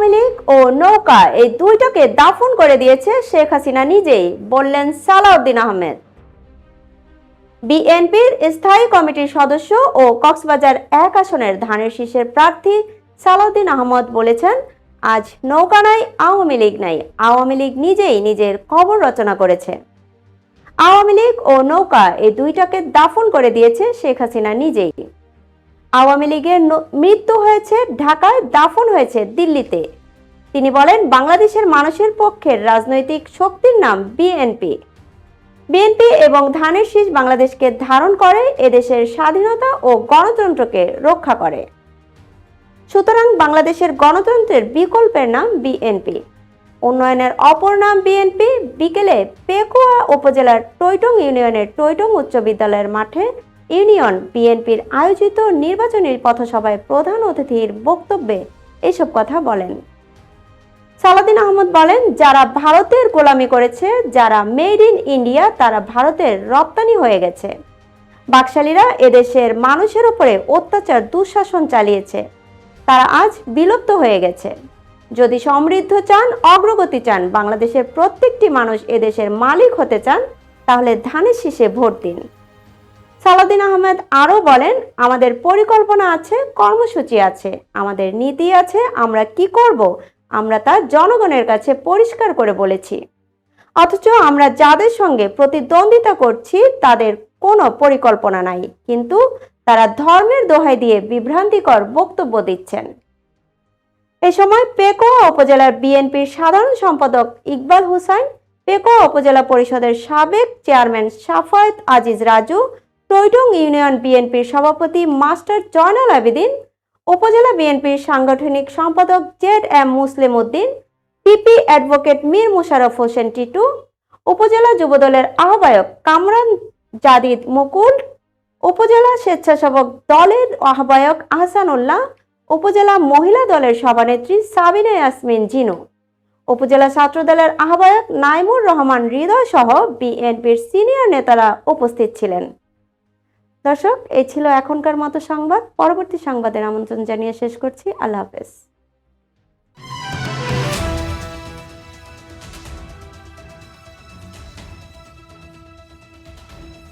আওয়ামী লীগ ও নৌকা এই দুইটাকে দাফন করে দিয়েছে শেখ হাসিনা নিজেই, বললেন সালাউদ্দিন আহমেদ। বিএনপির স্থায়ী কমিটির সদস্য ও কক্সবাজার 1 আসনের ধানের শীষের প্রার্থী সালাউদ্দিন আহমেদ বলেছেন, আজ নৌকা নাই, আওয়ামী লীগ নাই, আওয়ামী লীগ নিজেই নিজের কবর রচনা করেছে। আওয়ামী লীগ ও নৌকা এই দুইটাকে দাফন করে দিয়েছে শেখ হাসিনা নিজেই। আওয়ামী লীগের মৃত্যু হয়েছে ঢাকায়, দাফন হয়েছে দিল্লিতে। তিনি বলেন, বাংলাদেশের মানুষের পক্ষের রাজনৈতিক শক্তির নাম বিএনপি। বিএনপি এবং ধানের শীষ বাংলাদেশকে ধারণ করে, এদেশের স্বাধীনতা ও গণতন্ত্রকে রক্ষা করে। সুতরাং বাংলাদেশের গণতন্ত্রের বিকল্পের নাম বিএনপি। উন্নয়নের অপর নাম বিএনপি। বিকেলে পেকুয়া উপজেলার টৈটং ইউনিয়নের টৈটং উচ্চ বিদ্যালয়ের মাঠে ইউনিয়ন বিএনপির আয়োজিত নির্বাচনী পথসভায় প্রধান অতিথির বক্তব্যে এসব কথা বলেন। সালাউদ্দিন আহমেদ বলেন, যারা ভারতের গোলামি করেছে, যারা মেড ইন ইন্ডিয়া, তারা ভারতের রপ্তানি হয়ে গেছে। বাকশালীরা এদেশের মানুষের উপরে অত্যাচার দুঃশাসন চালিয়েছে, তারা আজ বিলুপ্ত হয়ে গেছে। যদি সমৃদ্ধ চান, অগ্রগতি চান, বাংলাদেশের প্রত্যেকটি মানুষ এদেশের মালিক হতে চান, তাহলে ধানের শীষে ভোট দিন। সালাউদ্দিন আহমেদ আরও বলেন, আমাদের পরিকল্পনা আছে, কর্মসূচি আছে, আমাদের নীতি আছে, আমরা কি করব আমরা তা জনগণের কাছে পরিষ্কার করে বলেছি। অথচ আমরা যাদের সঙ্গে প্রতিদ্বন্দ্বিতা করছি তাদের কোনো পরিকল্পনা নাই, কিন্তু তারা ধর্মের দোহাই দিয়ে বিভ্রান্তিকর বক্তব্য দিচ্ছেন। এ সময় পেকুয়া উপজেলার বিএনপির সাধারণ সম্পাদক ইকবাল হুসাইন, পেকুয়া উপজেলা পরিষদের সাবেক চেয়ারম্যান সাফায়েত আজিজ রাজু, টৈটং ইউনিয়ন বিএনপির সভাপতি মাস্টার জয়নাল আবেদিন, উপজেলা বিএনপির সাংগঠনিক সম্পাদক জেড.এম. মুসলিম উদ্দিন, পিপি অ্যাডভোকেট মীর মোশাররফ হোসেন টিটু, উপজেলা যুবদলের আহ্বায়ক কামরান জাদিদ মুকুল, উপজেলা স্বেচ্ছাসেবক দলের আহ্বায়ক আহসানুল্লাহ, উপজেলা মহিলা দলের সভানেত্রী সাবিনা ইয়াসমিন জিনু, উপজেলা ছাত্রদলের আহ্বায়ক নাইমুর রহমান হৃদয় সহ বিএনপির সিনিয়র নেতারা উপস্থিত ছিলেন। দর্শক, এই ছিল এখনকার মতো সংবাদ। পরবর্তী সংবাদের আমন্ত্রণ জানিয়ে শেষ করছি। আল্লাহ হাফেজ।